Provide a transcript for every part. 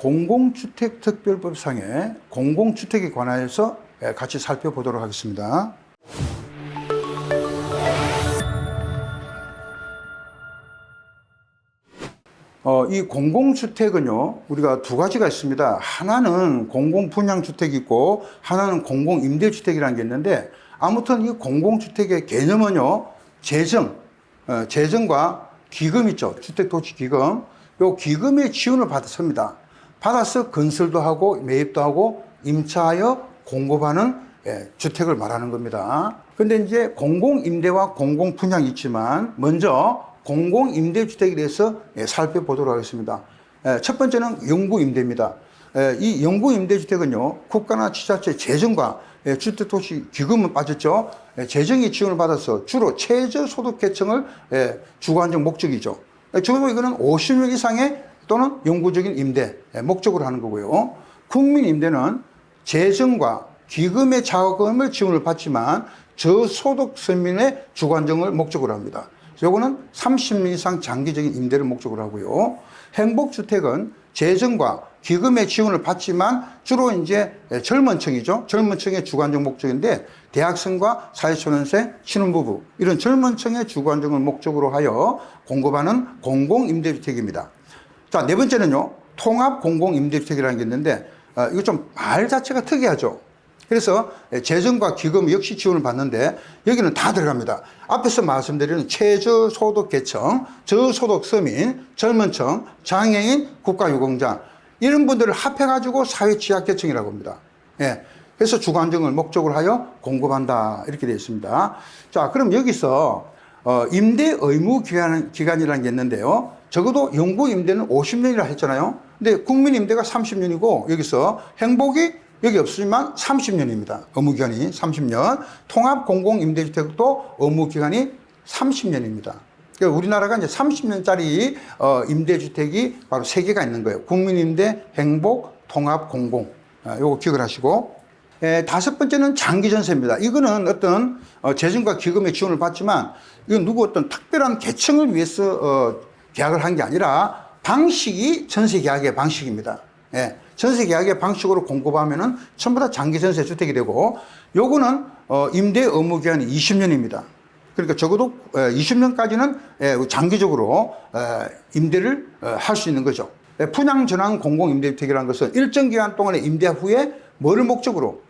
공공주택특별법상의 공공주택에 관하여서 같이 살펴보도록 하겠습니다. 이 공공주택은요, 우리가 두 가지가 있습니다. 하나는 공공분양주택이 있고, 하나는 공공임대주택이라는 게 있는데, 아무튼 이 공공주택의 개념은요, 재정과 기금 있죠. 주택토지기금. 요 기금의 지원을 받았습니다. 받아서 건설도 하고, 매입도 하고, 임차하여 공급하는 주택을 말하는 겁니다. 근데 이제 공공임대와 공공분양이 있지만, 먼저 공공임대주택에 대해서 살펴보도록 하겠습니다. 첫 번째는 영구임대입니다. 이 영구임대주택은요, 국가나 지자체 재정과 주택토지 기금은 빠졌죠. 재정이 지원을 받아서 주로 최저소득계층을 주거 안정 목적이죠. 적어도 이거는 50년 이상의 또는 영구적인 임대 목적으로 하는 거고요. 국민임대는 재정과 기금의 자금을 지원을 받지만 저소득 서민의 주거 안정을 목적으로 합니다. 요거는 30년 이상 장기적인 임대를 목적으로 하고요. 행복주택은 재정과 기금의 지원을 받지만 주로 이제 젊은 층이죠. 젊은 층의 주거 안정 목적인데 대학생과 사회초년생, 신혼부부 이런 젊은 층의 주거 안정을 목적으로 하여 공급하는 공공임대주택입니다. 자, 네 번째는요. 통합공공임대주택이라는 게 있는데 이거 좀 말 자체가 특이하죠. 그래서 재정과 기금 역시 지원을 받는데 여기는 다 들어갑니다. 앞에서 말씀드리는 최저소득계층, 저소득 서민, 젊은층, 장애인, 국가유공자 이런 분들을 합해가지고 사회취약계층이라고 합니다. 그래서 주거 안정을 목적으로 하여 공급한다 이렇게 되어 있습니다. 자, 그럼 여기서 임대 의무 기간이라는 게 있는데요. 적어도 영구임대는 50년이라 했잖아요. 근데 국민임대가 30년이고 여기서 행복이 여기 없지만 30년입니다. 의무기간이 30년. 통합공공임대주택도 의무기간이 30년입니다. 그러니까 우리나라가 이제 30년짜리 임대주택이 바로 3개가 있는 거예요. 국민임대, 행복, 통합공공. 요거 기억을 하시고. 다섯 번째는 장기전세입니다. 이거는 어떤 재정과 기금의 지원을 받지만 이건 누구 어떤 특별한 계층을 위해서 계약을 한 게 아니라 방식이 전세계약의 방식입니다. 전세계약의 방식으로 공급하면은 전부 다 장기전세 주택이 되고 요거는 임대 의무기간이 20년입니다. 그러니까 적어도 20년까지는 장기적으로 임대를 할 수 있는 거죠. 분양전환 공공임대주택이라는 것은 일정 기간 동안의 임대 후에 뭐를 목적으로?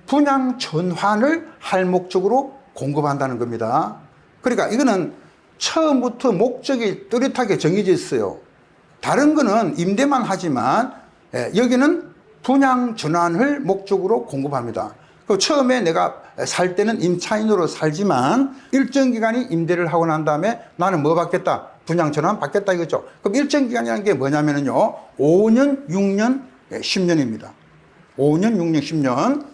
분양 전환을 할 목적으로 공급한다는 겁니다. 그러니까 이거는 처음부터 목적이 뚜렷하게 정해져 있어요. 다른 거는 임대만 하지만 여기는 분양 전환을 목적으로 공급합니다. 처음에 내가 살 때는 임차인으로 살지만 일정 기간이 임대를 하고 난 다음에 나는 뭐 받겠다? 분양 전환 받겠다 이거죠. 그럼 일정 기간이라는 게 뭐냐면요. 5년, 6년, 10년입니다. 5년, 6년, 10년.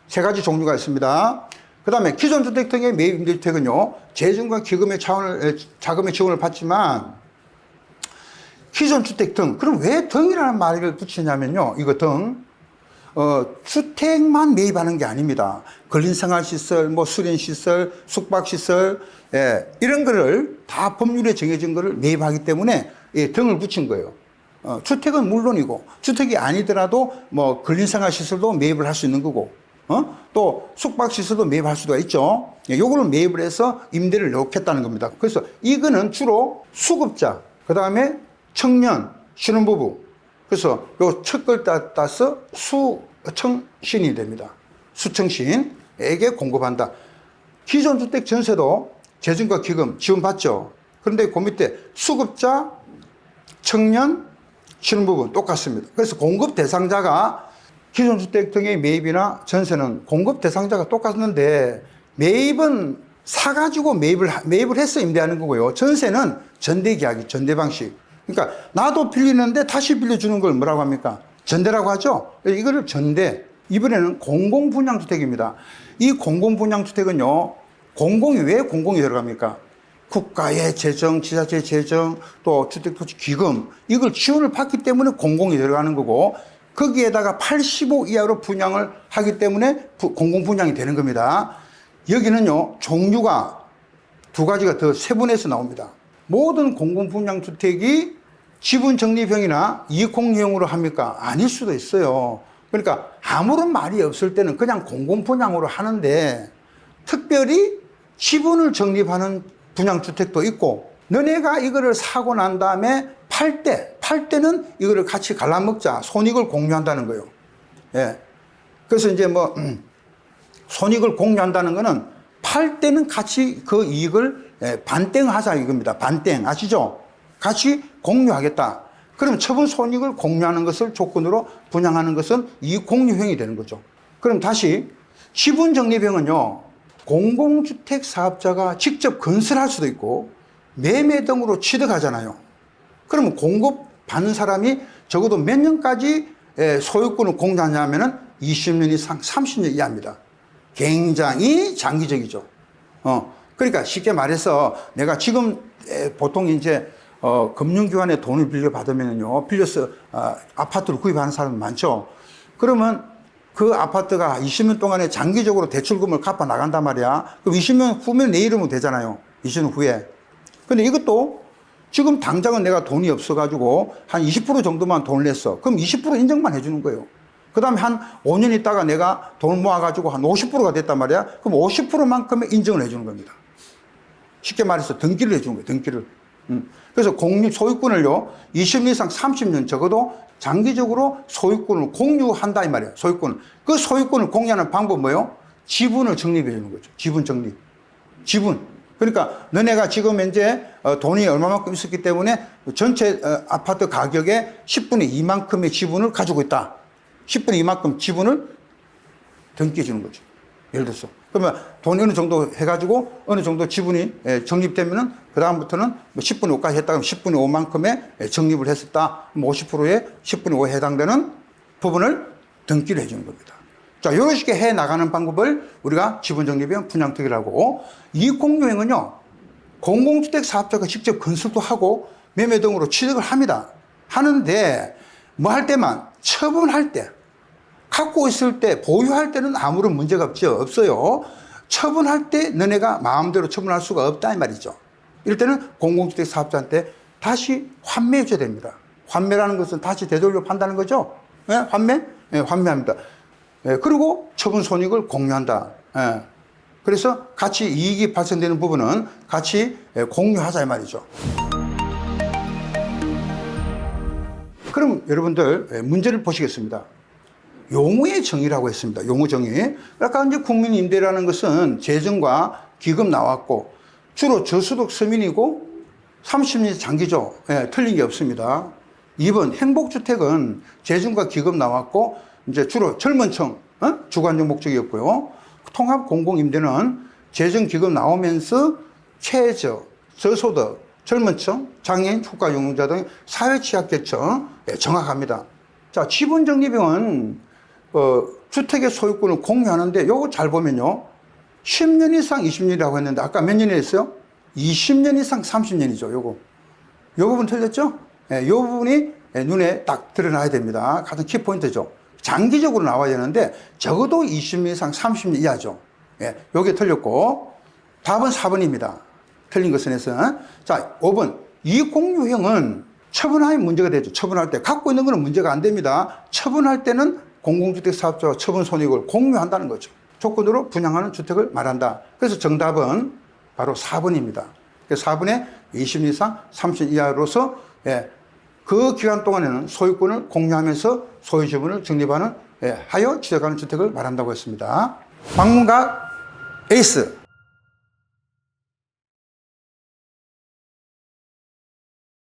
세 가지 종류가 있습니다. 그 다음에 기존 주택 등의 매입 임대주택은요. 재정과 기금의 자금의 지원을 받지만 기존 주택 등, 그럼 왜 등이라는 말을 붙이냐면요. 이거 등, 주택만 매입하는 게 아닙니다. 근린생활시설, 뭐 수련시설, 숙박시설, 이런 거를 다 법률에 정해진 거를 매입하기 때문에 등을 붙인 거예요. 주택은 물론이고, 주택이 아니더라도 뭐 근린생활시설도 매입을 할 수 있는 거고, 또 숙박시설도 매입할 수가 있죠. 요거를 매입을 해서 임대를 넣겠다는 겁니다. 그래서 이거는 주로 수급자, 그 다음에 청년, 신혼부부. 그래서 요 첫 걸 따서 수청신이 됩니다. 수청신에게 공급한다. 기존 주택 전세도 재정과 기금 지원받죠. 그런데 그 밑에 수급자, 청년, 신혼부부 똑같습니다. 그래서 공급 대상자가 기존 주택 등의 매입이나 전세는 공급 대상자가 똑같는데 매입은 사가지고 매입을 해서 임대하는 거고요. 전세는 전대계약이 전대 방식. 그러니까 나도 빌리는데 다시 빌려주는 걸 뭐라고 합니까? 전대라고 하죠. 이거를 전대. 이번에는 공공분양주택입니다. 이 공공분양주택은요. 공공이 왜 공공이 들어갑니까? 국가의 재정, 지자체 재정, 또 주택토지 기금 이걸 지원을 받기 때문에 공공이 들어가는 거고 거기에다가 85 이하로 분양을 하기 때문에 공공분양이 되는 겁니다. 여기는요. 종류가 두 가지가 더 세분해서 나옵니다. 모든 공공분양주택이 지분 적립형이나 이익공유형으로 합니까? 아닐 수도 있어요. 그러니까 아무런 말이 없을 때는 그냥 공공분양으로 하는데 특별히 지분을 적립하는 분양주택도 있고 너네가 이거를 사고 난 다음에 팔 때는 이거를 같이 갈라먹자. 손익을 공유한다는 거예요. 예. 그래서 이제 뭐, 손익을 공유한다는 거는 팔 때는 같이 그 이익을 반땡하자 이겁니다. 반땡. 아시죠? 같이 공유하겠다. 그럼 처분 손익을 공유하는 것을 조건으로 분양하는 것은 이익 공유형이 되는 거죠. 그럼 다시 지분 적립형은요, 공공주택 사업자가 직접 건설할 수도 있고 매매 등으로 취득하잖아요. 그러면 공급받는 사람이 적어도 몇 년까지 소유권을 공유하냐면은 20년 이상 30년 이하입니다. 굉장히 장기적이죠. 그러니까 쉽게 말해서 내가 지금 보통 이제 금융기관에 돈을 빌려받으면요, 빌려서 아파트를 구입하는 사람 많죠. 그러면 그 아파트가 20년 동안에 장기적으로 대출금을 갚아 나간단 말이야. 그럼 20년 후면 내 이름은 되잖아요. 20년 후에. 근데 이것도 지금 당장은 내가 돈이 없어가지고 한 20% 정도만 돈을 냈어. 그럼 20% 인정만 해주는 거예요. 그 다음에 한 5년 있다가 내가 돈을 모아가지고 한 50%가 됐단 말이야. 그럼 50%만큼의 인정을 해주는 겁니다. 쉽게 말해서 등기를 해주는 거예요. 등기를. 그래서 공유 소유권을요, 20년 이상 30년 적어도 장기적으로 소유권을 공유한다 이 말이에요. 소유권. 그 소유권을 공유하는 방법은 뭐예요? 지분을 적립해 주는 거죠. 지분 적립. 지분. 그러니까 너네가 지금 현재 돈이 얼마만큼 있었기 때문에 전체 아파트 가격의 10분의 2만큼의 지분을 가지고 있다. 10분의 2만큼 지분을 등기해 주는 거죠. 예를 들어서. 그러면 돈이 어느 정도 해가지고 어느 정도 지분이 적립되면은 그다음부터는 10분의 5까지 했다 그러면 10분의 5만큼의 적립을 했었다. 50%에 10분의 5에 해당되는 부분을 등기를 해주는 겁니다. 자, 이런 식의 해 나가는 방법을 우리가 지분적립형 분양특위라고. 이익공유형은요, 공공주택 사업자가 직접 건설도 하고 매매 등으로 취득을 합니다. 하는데 뭐 할 때만, 처분할 때, 갖고 있을 때, 보유할 때는 아무런 문제가 없어요. 처분할 때 너네가 마음대로 처분할 수가 없다 이 말이죠. 이럴 때는 공공주택 사업자한테 다시 환매해 줘야 됩니다. 환매라는 것은 다시 되돌려 판다는 거죠. 네? 환매? 네, 환매합니다. 네, 그리고 처분 손익을 공유한다. 네. 그래서 같이 이익이 발생되는 부분은 같이 공유하자 이 말이죠. 그럼 여러분들 문제를 보시겠습니다. 용어의 정의라고 했습니다. 용어 정의. 아까 이제 국민임대라는 것은 재정과 기금 나왔고 주로 저소득 서민이고 30년 장기죠. 예, 틀린 게 없습니다. 2번 행복주택은 재정과 기금 나왔고 이제 주로 젊은 층 주관적 목적이었고요. 통합공공임대는 재정 기금 나오면서 최저 저소득 젊은 층 장애인 국가용자 등 사회취약계층 정확합니다. 자, 지분적립형은 주택의 소유권을 공유하는데 요거 잘 보면요, 10년 이상 20년이라고 했는데 아까 몇 년이 했어요? 20년 이상 30년이죠. 요거 부분 틀렸죠? 예, 요 부분이 눈에 딱 드러나야 됩니다. 가장 키포인트죠. 장기적으로 나와야 되는데 적어도 20년 이상 30년 이하죠. 예, 요게 틀렸고 답은 4번입니다. 틀린 것은 해서. 자, 5번 이익공유형은 처분하면 문제가 되죠. 처분할 때 갖고 있는 거는 문제가 안 됩니다. 처분할 때는 공공주택 사업자와 처분 손익을 공유한다는 거죠. 조건으로 분양하는 주택을 말한다. 그래서 정답은 바로 4번입니다. 4번에 20년 이상 30년 이하로서 그 기간 동안에는 소유권을 공유하면서 소유지분을 적립하는 하여 취득하는 주택을 말한다고 했습니다. 방문각 에이스